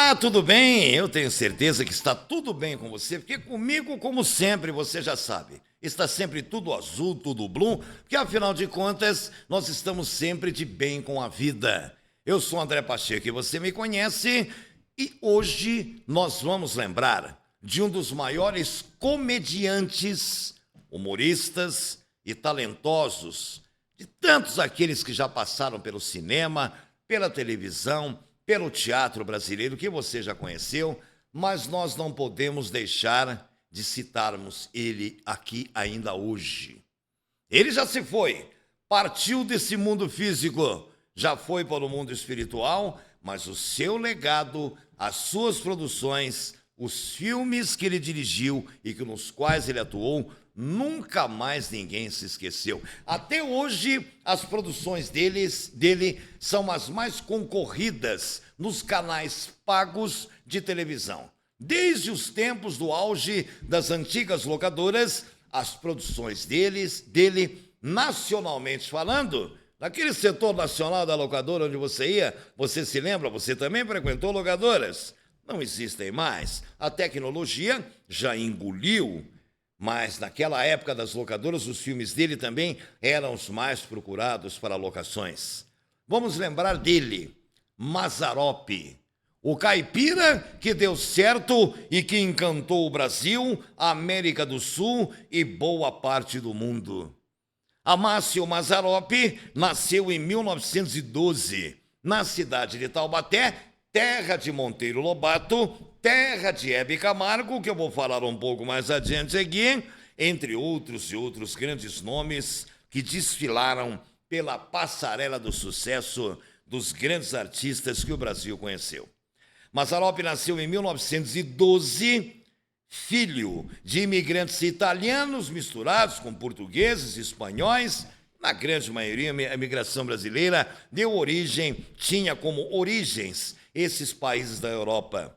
Olá, tudo bem? Eu tenho certeza que está tudo bem com você, porque comigo, como sempre, você já sabe, está sempre tudo azul, tudo blue, porque afinal de contas, nós estamos sempre de bem com a vida. Eu sou André Pacheco e você me conhece, e hoje nós vamos lembrar de um dos maiores comediantes, humoristas e talentosos, de tantos aqueles que já passaram pelo cinema, pela televisão, pelo teatro brasileiro, que você já conheceu, mas nós não podemos deixar de citarmos ele aqui ainda hoje. Ele já se foi, partiu desse mundo físico, já foi para o mundo espiritual, mas o seu legado, as suas produções, os filmes que ele dirigiu e nos quais ele atuou, nunca mais ninguém se esqueceu. Até hoje, as produções dele são as mais concorridas nos canais pagos de televisão. Desde os tempos do auge das antigas locadoras, as produções dele, nacionalmente falando, naquele setor nacional da locadora onde você ia, você se lembra? Você também frequentou locadoras? Não existem mais. A tecnologia já engoliu. Mas naquela época das locadoras, os filmes dele também eram os mais procurados para locações. Vamos lembrar dele, Mazzaropi, o caipira que deu certo e que encantou o Brasil, a América do Sul e boa parte do mundo. Amácio Mazzaropi nasceu em 1912, na cidade de Taubaté, terra de Monteiro Lobato, terra de Hebe Camargo, que eu vou falar um pouco mais adiante aqui, entre outros e outros grandes nomes que desfilaram pela passarela do sucesso dos grandes artistas que o Brasil conheceu. Mazzaropi nasceu em 1912, filho de imigrantes italianos misturados com portugueses e espanhóis. Na grande maioria, a imigração brasileira tinha como origens esses países da Europa.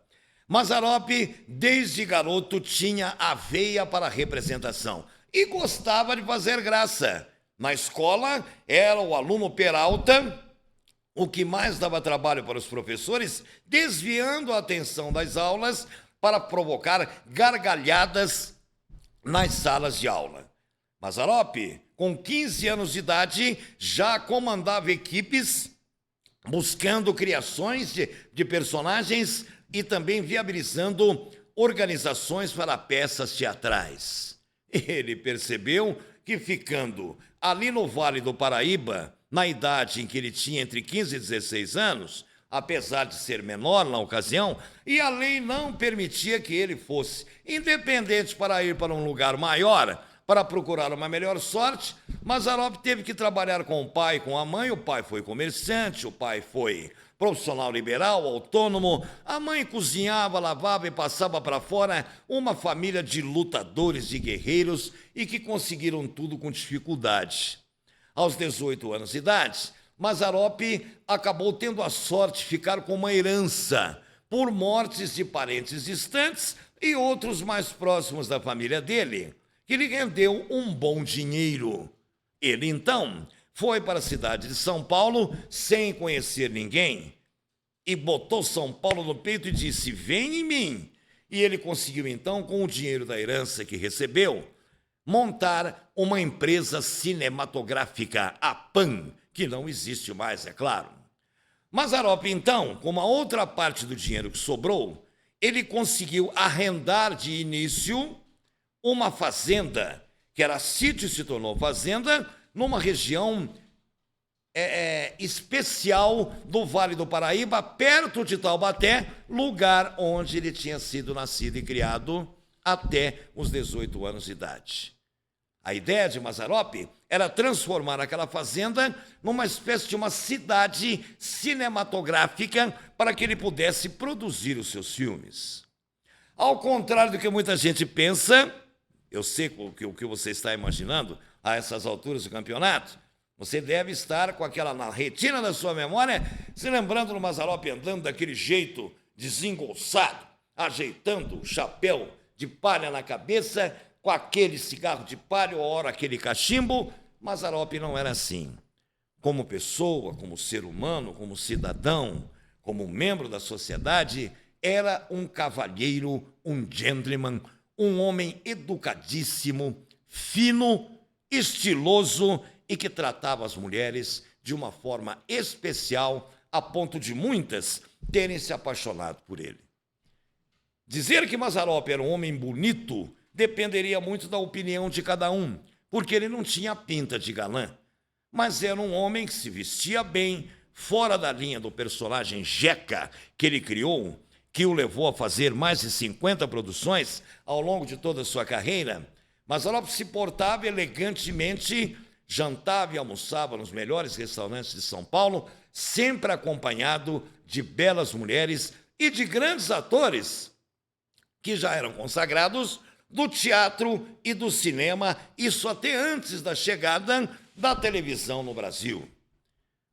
Mazzaropi, desde garoto, tinha a veia para a representação e gostava de fazer graça. Na escola, era o aluno peralta, o que mais dava trabalho para os professores, desviando a atenção das aulas para provocar gargalhadas nas salas de aula. Mazzaropi, com 15 anos de idade, já comandava equipes buscando criações de personagens e também viabilizando organizações para peças teatrais. Ele percebeu que, ficando ali no Vale do Paraíba, na idade em que ele tinha entre 15 e 16 anos, apesar de ser menor na ocasião, e a lei não permitia que ele fosse independente para ir para um lugar maior, para procurar uma melhor sorte, Mazzaropi teve que trabalhar com o pai e com a mãe. O pai foi comerciante, o pai foi profissional liberal, autônomo, a mãe cozinhava, lavava e passava para fora, uma família de lutadores e guerreiros e que conseguiram tudo com dificuldade. Aos 18 anos de idade, Mazzaropi acabou tendo a sorte de ficar com uma herança por mortes de parentes distantes e outros mais próximos da família dele, que lhe rendeu um bom dinheiro. Ele, então, foi para a cidade de São Paulo sem conhecer ninguém e botou São Paulo no peito e disse: "Vem em mim". E ele conseguiu, então, com o dinheiro da herança que recebeu, montar uma empresa cinematográfica, a PAN, que não existe mais, é claro. Mazzaropi, então, com uma outra parte do dinheiro que sobrou, ele conseguiu arrendar de início uma fazenda, que era sítio e se tornou fazenda, numa região especial do Vale do Paraíba, perto de Taubaté, lugar onde ele tinha sido nascido e criado até os 18 anos de idade. A ideia de Mazzaropi era transformar aquela fazenda numa espécie de uma cidade cinematográfica para que ele pudesse produzir os seus filmes. Ao contrário do que muita gente pensa, eu sei o que você está imaginando a essas alturas do campeonato, você deve estar com aquela na retina da sua memória, se lembrando do Mazzaropi andando daquele jeito desengolçado, ajeitando o chapéu de palha na cabeça, com aquele cigarro de palha, ou ora aquele cachimbo. Mazzaropi não era assim. Como pessoa, como ser humano, como cidadão, como membro da sociedade, era um cavalheiro, um gentleman, um homem educadíssimo, fino, estiloso e que tratava as mulheres de uma forma especial, a ponto de muitas terem se apaixonado por ele. Dizer que Mazzaropi era um homem bonito dependeria muito da opinião de cada um, porque ele não tinha pinta de galã, mas era um homem que se vestia bem, fora da linha do personagem Jeca que ele criou, que o levou a fazer mais de 50 produções ao longo de toda a sua carreira. Mazzaropi se portava elegantemente, jantava e almoçava nos melhores restaurantes de São Paulo, sempre acompanhado de belas mulheres e de grandes atores que já eram consagrados do teatro e do cinema, isso até antes da chegada da televisão no Brasil.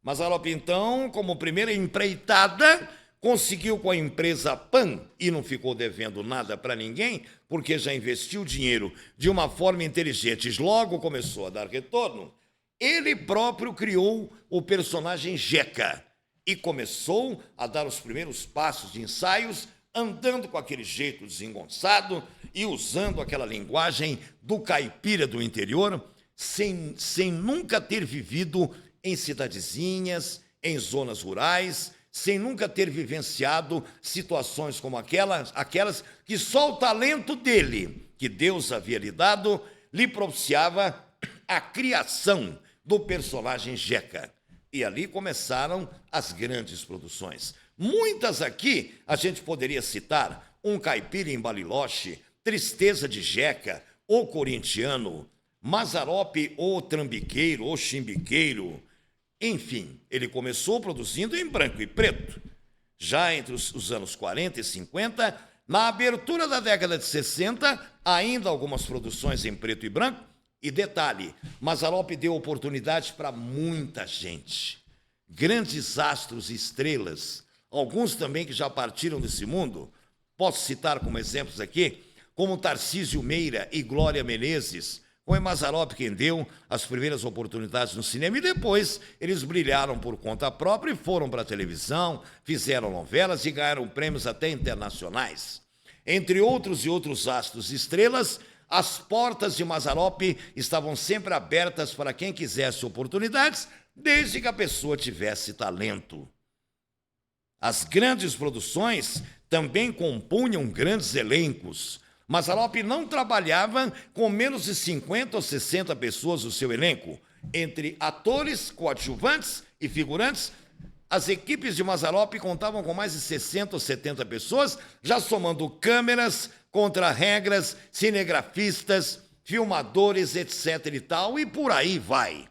Mazzaropi, então, como primeira empreitada, conseguiu com a empresa Pan, e não ficou devendo nada para ninguém, porque já investiu dinheiro de uma forma inteligente e logo começou a dar retorno, ele próprio criou o personagem Jeca e começou a dar os primeiros passos de ensaios, andando com aquele jeito desengonçado e usando aquela linguagem do caipira do interior, sem nunca ter vivido em cidadezinhas, em zonas rurais, sem nunca ter vivenciado situações como aquelas que só o talento dele, que Deus havia lhe dado, lhe propiciava a criação do personagem Jeca. E ali começaram as grandes produções. Muitas aqui a gente poderia citar Um Caipira em Bariloche, Tristeza de Jeca, O Corintiano, Mazzaropi, O Trambiqueiro, O Chimbiqueiro. Enfim, ele começou produzindo em branco e preto. Já entre os anos 40 e 50, na abertura da década de 60, ainda algumas produções em preto e branco. E detalhe, Mazzaropi deu oportunidade para muita gente. Grandes astros e estrelas, alguns também que já partiram desse mundo. Posso citar como exemplos aqui, como Tarcísio Meira e Glória Menezes. Foi Mazzaropi quem deu as primeiras oportunidades no cinema e depois eles brilharam por conta própria e foram para a televisão, fizeram novelas e ganharam prêmios até internacionais. Entre outros e outros astros e estrelas, as portas de Mazzaropi estavam sempre abertas para quem quisesse oportunidades, desde que a pessoa tivesse talento. As grandes produções também compunham grandes elencos. Mazzaropi não trabalhava com menos de 50 ou 60 pessoas no seu elenco. Entre atores, coadjuvantes e figurantes, as equipes de Mazzaropi contavam com mais de 60 ou 70 pessoas, já somando câmeras, contra-regras, cinegrafistas, filmadores, etc. e tal, e por aí vai.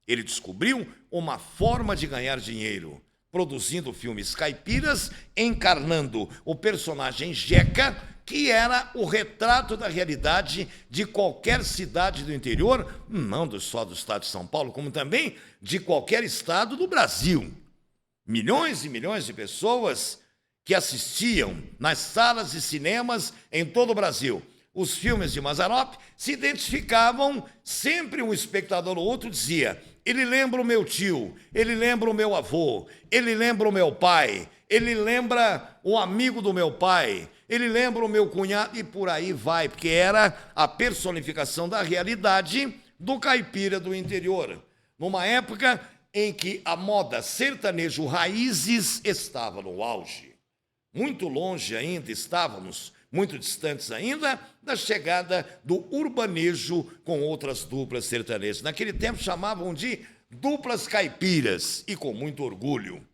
Ele descobriu uma forma de ganhar dinheiro, produzindo filmes caipiras, encarnando o personagem Jeca, que era o retrato da realidade de qualquer cidade do interior, não só do estado de São Paulo, como também de qualquer estado do Brasil. Milhões e milhões de pessoas que assistiam nas salas de cinemas em todo o Brasil os filmes de Mazzaropi se identificavam, sempre um espectador ou outro dizia: ele lembra o meu tio, ele lembra o meu avô, ele lembra o meu pai, ele lembra o amigo do meu pai, ele lembra o meu cunhado, e por aí vai, porque era a personificação da realidade do caipira do interior. Numa época em que a moda sertanejo raízes estava no auge. Muito longe ainda estávamos, muito distantes ainda, da chegada do urbanejo com outras duplas sertanejas. Naquele tempo chamavam de duplas caipiras, e com muito orgulho.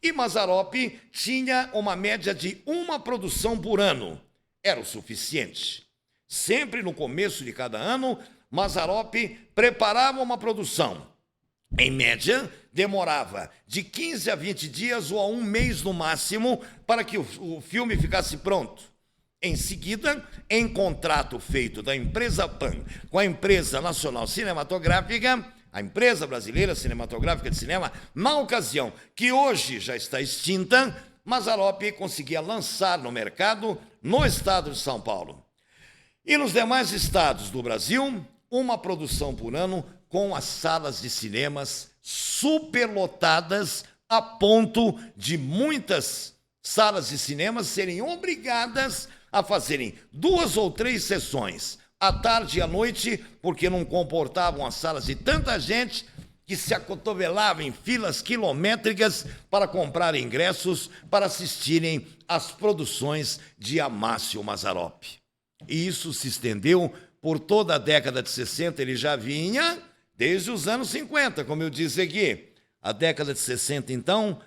E Mazzaropi tinha uma média de uma produção por ano. Era o suficiente. Sempre no começo de cada ano, Mazzaropi preparava uma produção. Em média, demorava de 15 a 20 dias ou a um mês no máximo para que o filme ficasse pronto. Em seguida, em contrato feito da empresa Pan com a empresa nacional cinematográfica, a empresa brasileira cinematográfica de cinema, na ocasião que hoje já está extinta, Mazzaropi conseguia lançar no mercado no estado de São Paulo. E nos demais estados do Brasil, uma produção por ano com as salas de cinemas superlotadas a ponto de muitas salas de cinema serem obrigadas a fazerem 2 ou 3 sessões, à tarde e à noite, porque não comportavam as salas de tanta gente que se acotovelava em filas quilométricas para comprar ingressos para assistirem às produções de Amácio Mazzaropi. E isso se estendeu por toda a década de 60, ele já vinha desde os anos 50, como eu disse aqui. A década de 60, então,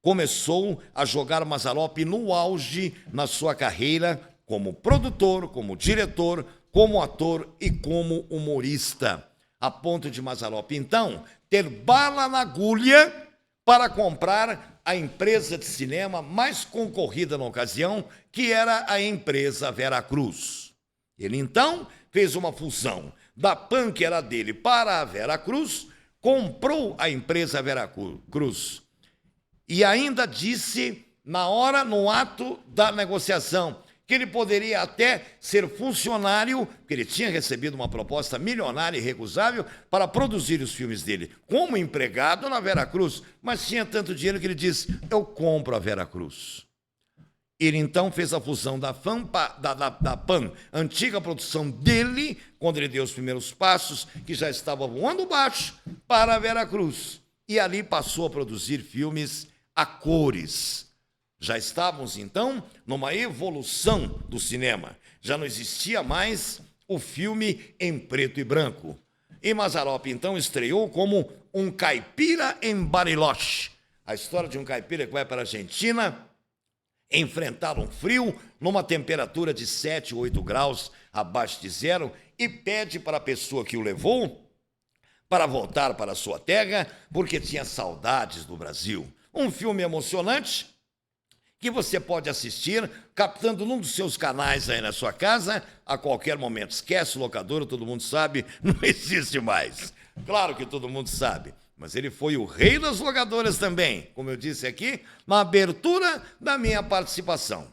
começou a jogar Mazzaropi no auge na sua carreira como produtor, como diretor, como ator e como humorista, a ponto de Mazzaropi, então, ter bala na agulha para comprar a empresa de cinema mais concorrida na ocasião, que era a empresa Veracruz. Ele, então, fez uma fusão da PAN, que era dele, para a Veracruz, comprou a empresa Veracruz e ainda disse, na hora, no ato da negociação, que ele poderia até ser funcionário, porque ele tinha recebido uma proposta milionária e irrecusável para produzir os filmes dele, como empregado na Veracruz, mas tinha tanto dinheiro que ele disse, eu compro a Veracruz. Ele então fez a fusão da PAN, antiga produção dele, quando ele deu os primeiros passos, que já estava voando baixo, para a Veracruz. E ali passou a produzir filmes a cores. Já estávamos, então, numa evolução do cinema. Já não existia mais o filme em preto e branco. E Mazzaropi, então, estreou como um caipira em Bariloche. A história de um caipira que vai para a Argentina enfrentar um frio numa temperatura de 7, 8 graus abaixo de zero e pede para a pessoa que o levou para voltar para a sua terra porque tinha saudades do Brasil. Um filme emocionante que você pode assistir captando num dos seus canais aí na sua casa a qualquer momento. Esquece o locador, todo mundo sabe, não existe mais. Claro que todo mundo sabe, mas ele foi o rei das locadoras também, como eu disse aqui, na abertura da minha participação.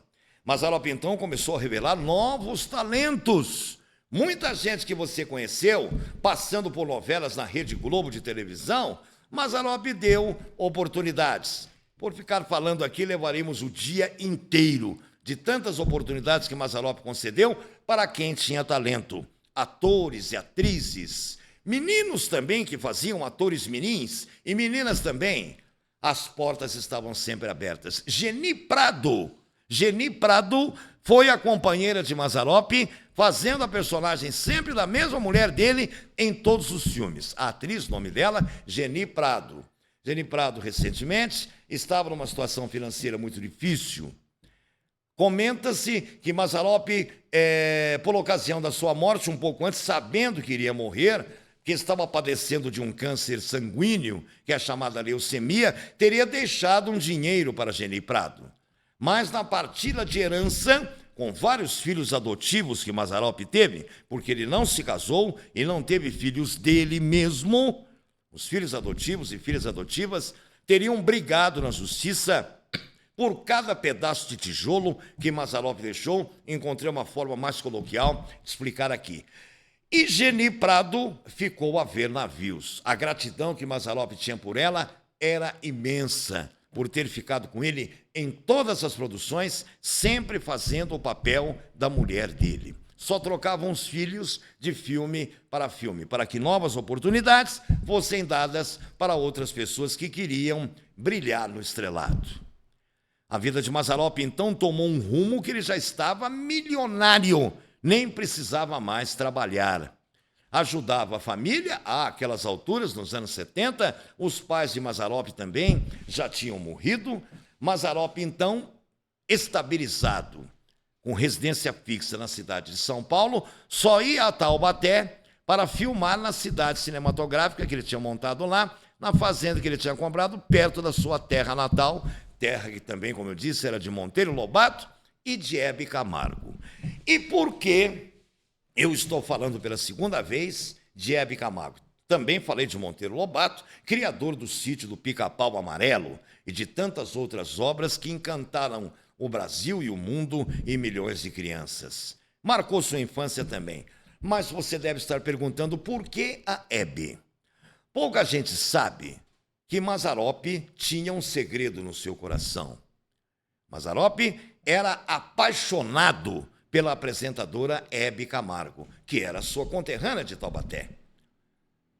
Mazzaropi, então, começou a revelar novos talentos. Muita gente que você conheceu, passando por novelas na Rede Globo de televisão, Mazzaropi deu oportunidades. Por ficar falando aqui, levaremos o dia inteiro de tantas oportunidades que Mazzaropi concedeu para quem tinha talento. Atores e atrizes, meninos também que faziam atores mirins e meninas também. As portas estavam sempre abertas. Geni Prado foi a companheira de Mazzaropi, fazendo a personagem sempre da mesma mulher dele em todos os filmes. A atriz, o nome dela, Geni Prado. Geni Prado, recentemente, estava numa situação financeira muito difícil. Comenta-se que Mazzaropi, por ocasião da sua morte, um pouco antes, sabendo que iria morrer, que estava padecendo de um câncer sanguíneo, que é a chamada leucemia, teria deixado um dinheiro para Geni Prado. Mas na partilha de herança, com vários filhos adotivos que Mazzaropi teve, porque ele não se casou e não teve filhos dele mesmo, os filhos adotivos e filhas adotivas teriam brigado na justiça por cada pedaço de tijolo que Mazzaropi deixou. Encontrei uma forma mais coloquial de explicar aqui. E Geni Prado ficou a ver navios. A gratidão que Mazzaropi tinha por ela era imensa, por ter ficado com ele em todas as produções, sempre fazendo o papel da mulher dele. Só trocavam os filhos de filme, para que novas oportunidades fossem dadas para outras pessoas que queriam brilhar no estrelado. A vida de Mazzaropi, então, tomou um rumo que ele já estava milionário, nem precisava mais trabalhar. Ajudava a família, àquelas alturas, nos anos 70, os pais de Mazzaropi também já tinham morrido. Mazzaropi, então, estabilizado, com residência fixa na cidade de São Paulo, só ia a Taubaté para filmar na cidade cinematográfica que ele tinha montado lá, na fazenda que ele tinha comprado, perto da sua terra natal, terra que também, como eu disse, era de Monteiro Lobato e de Hebe Camargo. E por que eu estou falando pela segunda vez de Hebe Camargo? Também falei de Monteiro Lobato, criador do Sítio do Pica-Pau Amarelo e de tantas outras obras que encantaram o Brasil e o mundo e milhões de crianças. Marcou sua infância também. Mas você deve estar perguntando por que a Hebe? Pouca gente sabe que Mazzaropi tinha um segredo no seu coração. Mazzaropi era apaixonado pela apresentadora Hebe Camargo, que era sua conterrânea de Taubaté.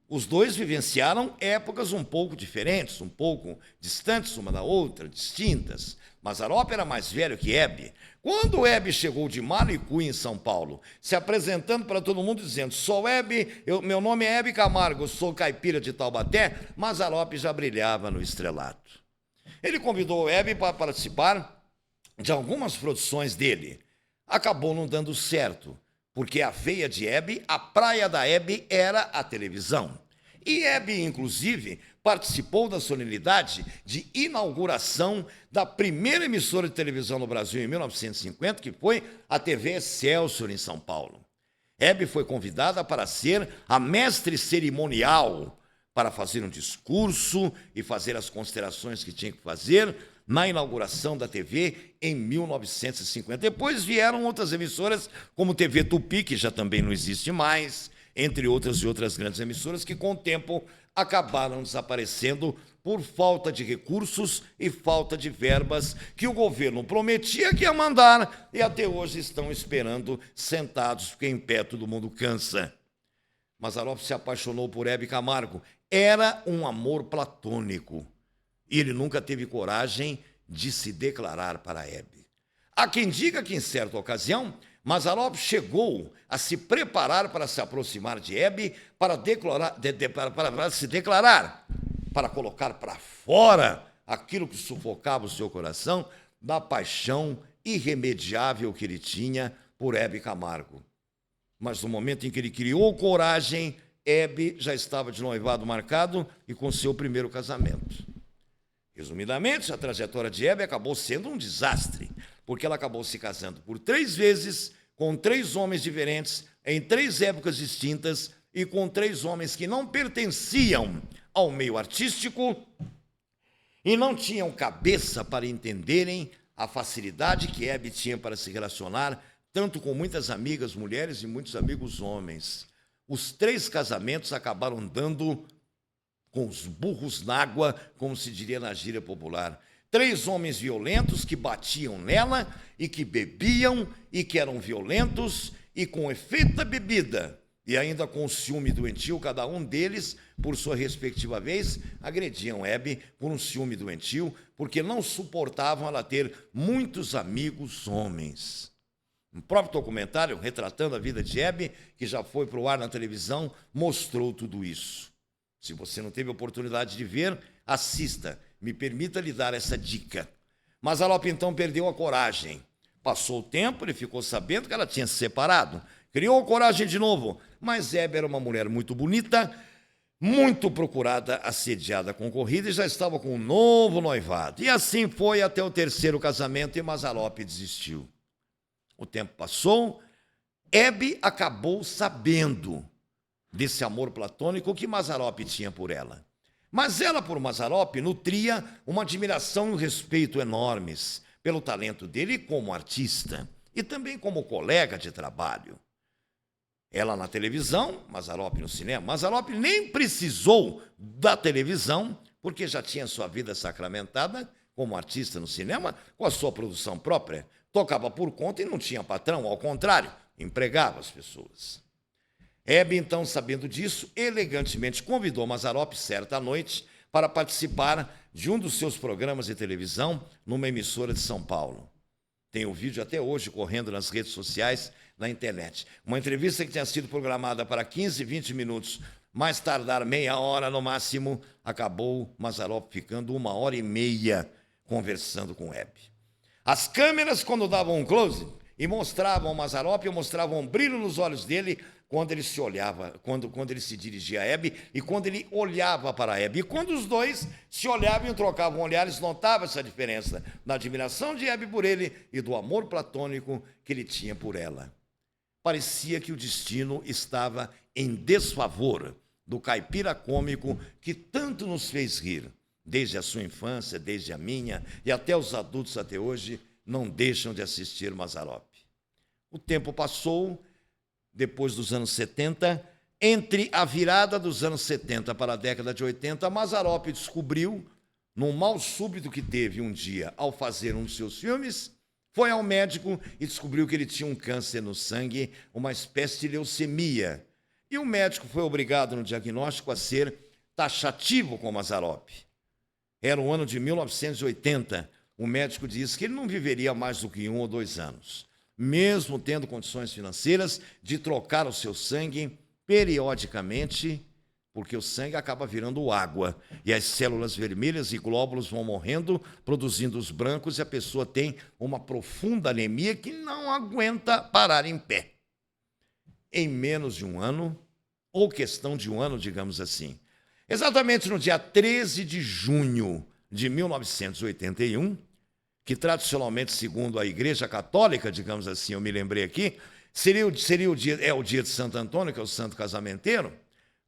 Os dois vivenciaram épocas um pouco diferentes, um pouco distantes uma da outra, distintas. Mazzaropi era mais velho que Hebe. Quando Hebe chegou de Malicu, em São Paulo, se apresentando para todo mundo, dizendo: sou Hebe, meu nome é Hebe Camargo, eu sou caipira de Taubaté, Mazzaropi já brilhava no estrelato. Ele convidou Hebe para participar de algumas produções dele. Acabou não dando certo, porque a veia de Hebe, a praia da Hebe era a televisão. E Hebe, inclusive, participou da solenidade de inauguração da primeira emissora de televisão no Brasil em 1950, que foi a TV Excelsior, em São Paulo. Hebe foi convidada para ser a mestre cerimonial, para fazer um discurso e fazer as considerações que tinha que fazer na inauguração da TV em 1950. Depois vieram outras emissoras, como TV Tupi, que já também não existe mais, entre outras e outras grandes emissoras que, com o tempo, acabaram desaparecendo por falta de recursos e falta de verbas que o governo prometia que ia mandar e até hoje estão esperando sentados, porque em pé todo mundo cansa. Mazzaropi se apaixonou por Hebe Camargo. Era um amor platônico. E ele nunca teve coragem de se declarar para Hebe. Há quem diga que, em certa ocasião, Mazzaropi chegou a se preparar para se aproximar de Hebe, para se declarar, para colocar para fora aquilo que sufocava o seu coração da paixão irremediável que ele tinha por Hebe Camargo. Mas no momento em que ele criou coragem, Hebe já estava de noivado marcado e com seu primeiro casamento. Resumidamente, a trajetória de Hebe acabou sendo um desastre, porque ela acabou se casando por 3 vezes, com 3 homens diferentes, em 3 épocas distintas, e com 3 homens que não pertenciam ao meio artístico e não tinham cabeça para entenderem a facilidade que Hebe tinha para se relacionar, tanto com muitas amigas mulheres e muitos amigos homens. Os 3 casamentos acabaram dando com os burros na água, como se diria na gíria popular. 3 homens violentos que batiam nela e que bebiam e que eram violentos e com efeito da bebida e ainda com ciúme doentio, cada um deles, por sua respectiva vez, agrediam Hebe por um ciúme doentio, porque não suportavam ela ter muitos amigos homens. Um próprio documentário retratando a vida de Hebe, que já foi para o ar na televisão, mostrou tudo isso. Se você não teve oportunidade de ver, assista. Me permita lhe dar essa dica. Mazzaropi, então, perdeu a coragem. Passou o tempo, ele ficou sabendo que ela tinha se separado. Criou coragem de novo. Mas Hebe era uma mulher muito bonita, muito procurada, assediada, concorrida, e já estava com um novo noivado. E assim foi até o 3º casamento e Mazzaropi desistiu. O tempo passou, Hebe acabou sabendo desse amor platônico que Mazzaropi tinha por ela. Mas ela, por Mazzaropi, nutria uma admiração e um respeito enormes pelo talento dele como artista e também como colega de trabalho. Ela na televisão, Mazzaropi no cinema. Mazzaropi nem precisou da televisão, porque já tinha sua vida sacramentada como artista no cinema, com a sua produção própria. Tocava por conta e não tinha patrão, ao contrário, empregava as pessoas. Hebe, então, sabendo disso, elegantemente convidou Mazzaropi certa noite para participar de um dos seus programas de televisão numa emissora de São Paulo. Tem o vídeo até hoje correndo nas redes sociais, na internet. Uma entrevista que tinha sido programada para 15, 20 minutos, mais tardar meia hora no máximo, acabou Mazzaropi ficando 1h30 conversando com Hebe. As câmeras, quando davam um close e mostravam o Mazzaropi, mostravam um brilho nos olhos dele quando ele se olhava, quando ele se dirigia a Hebe e quando ele olhava para a Hebe. E quando os dois se olhavam e trocavam olhares, notava essa diferença da admiração de Hebe por ele e do amor platônico que ele tinha por ela. Parecia que o destino estava em desfavor do caipira cômico que tanto nos fez rir, desde a sua infância, desde a minha, e até os adultos até hoje não deixam de assistir Mazzaropi. O tempo passou. Depois dos anos 70, entre a virada dos anos 70 para a década de 80, Mazzaropi descobriu num mal súbito que teve um dia ao fazer um dos seus filmes, foi ao médico e descobriu que ele tinha um câncer no sangue, uma espécie de leucemia. E o médico foi obrigado no diagnóstico a ser taxativo com Mazzaropi. Era o ano de 1980. O médico disse que ele não viveria mais do que 1 ou 2 anos, mesmo tendo condições financeiras de trocar o seu sangue periodicamente, porque o sangue acaba virando água e as células vermelhas e glóbulos vão morrendo, produzindo os brancos, e a pessoa tem uma profunda anemia que não aguenta parar em pé. Em menos de 1 ano, ou questão de 1 ano, digamos assim, exatamente no dia 13 de junho de 1981, que tradicionalmente, segundo a Igreja Católica, digamos assim, eu me lembrei aqui, seria o dia de Santo Antônio, que é o santo casamenteiro,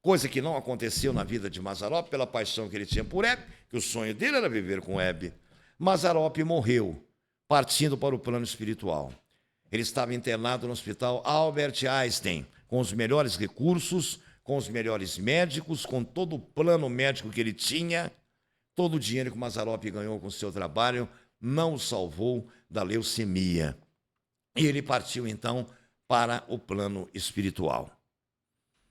coisa que não aconteceu na vida de Mazzaropi pela paixão que ele tinha por Hebe, que o sonho dele era viver com Hebe. Mazzaropi morreu, partindo para o plano espiritual. Ele estava internado no hospital Albert Einstein, com os melhores recursos, com os melhores médicos, com todo o plano médico que ele tinha. Todo o dinheiro que o Mazzaropi ganhou com o seu trabalho não o salvou da leucemia. E ele partiu, então, para o plano espiritual.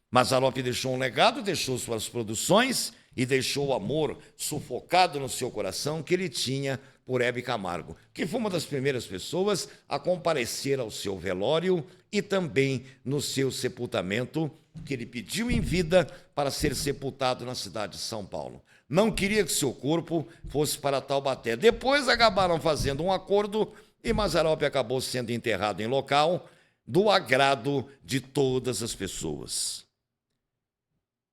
Mazzaropi deixou um legado, deixou suas produções e deixou o amor sufocado no seu coração que ele tinha por Hebe Camargo, que foi uma das primeiras pessoas a comparecer ao seu velório e também no seu sepultamento, que ele pediu em vida para ser sepultado na cidade de São Paulo. Não queria que seu corpo fosse para Taubaté. Depois acabaram fazendo um acordo e Mazzaropi acabou sendo enterrado em local do agrado de todas as pessoas.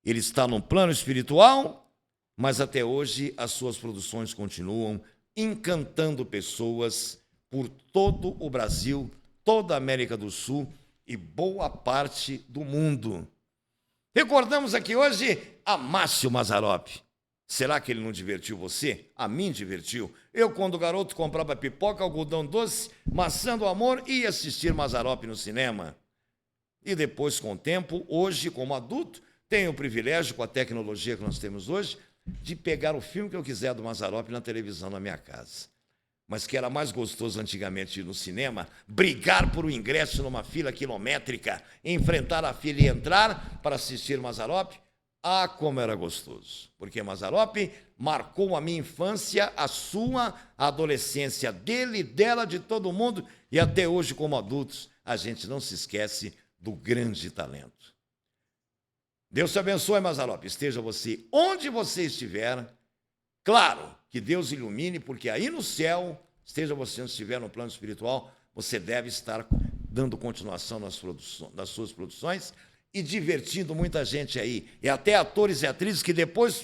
Ele está no plano espiritual, mas até hoje as suas produções continuam encantando pessoas por todo o Brasil, toda a América do Sul e boa parte do mundo. Recordamos aqui hoje Amácio Mazzaropi. Será que ele não divertiu você? A mim divertiu. Eu, quando garoto, comprava pipoca, algodão doce, maçã do amor e ia assistir Mazzaropi no cinema. E depois, com o tempo, hoje, como adulto, tenho o privilégio, com a tecnologia que nós temos hoje, de pegar o filme que eu quiser do Mazzaropi na televisão na minha casa. Mas que era mais gostoso antigamente ir no cinema, brigar por um ingresso numa fila quilométrica, enfrentar a fila e entrar para assistir Mazzaropi. Ah, como era gostoso, porque Mazzaropi marcou a minha infância, a sua, a adolescência dele, dela, de todo mundo, e até hoje, como adultos, a gente não se esquece do grande talento. Deus te abençoe, Mazzaropi, esteja você onde você estiver. Claro, que Deus ilumine, porque aí no céu, esteja você onde estiver no plano espiritual, você deve estar dando continuação nas suas produções, e divertindo muita gente aí, e até atores e atrizes que depois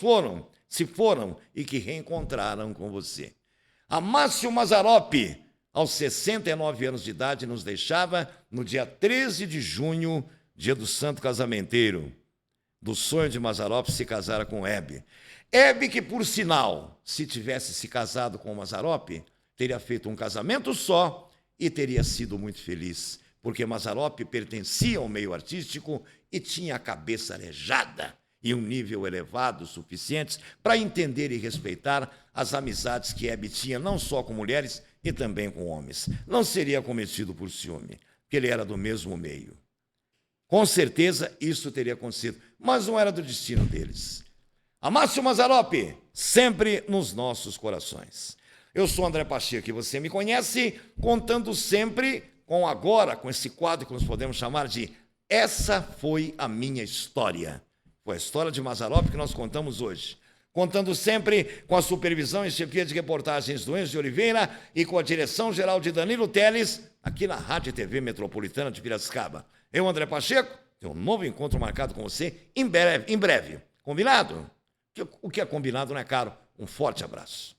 se foram e que reencontraram com você. Amácio Mazzaropi, aos 69 anos de idade, nos deixava no dia 13 de junho, dia do santo casamenteiro, do sonho de Mazzaropi se casar com Hebe. Hebe que, por sinal, se tivesse se casado com Mazzaropi, teria feito um casamento só e teria sido muito feliz, porque Mazzaropi pertencia ao meio artístico e tinha a cabeça arejada e um nível elevado suficientes para entender e respeitar as amizades que Hebe tinha, não só com mulheres e também com homens. Não seria cometido por ciúme, porque ele era do mesmo meio. Com certeza isso teria acontecido, mas não era do destino deles. Amácio Mazzaropi, sempre nos nossos corações. Eu sou André Pacheco e você me conhece, contando sempre com esse quadro que nós podemos chamar de Essa Foi a Minha História. Foi a história de Mazzaropi que nós contamos hoje. Contando sempre com a supervisão e chefia de reportagens do Enzo de Oliveira e com a direção geral de Danilo Teles, aqui na Rádio e TV Metropolitana de Piracicaba. Eu, André Pacheco, tenho um novo encontro marcado com você em breve. Combinado? O que é combinado não é caro. Um forte abraço.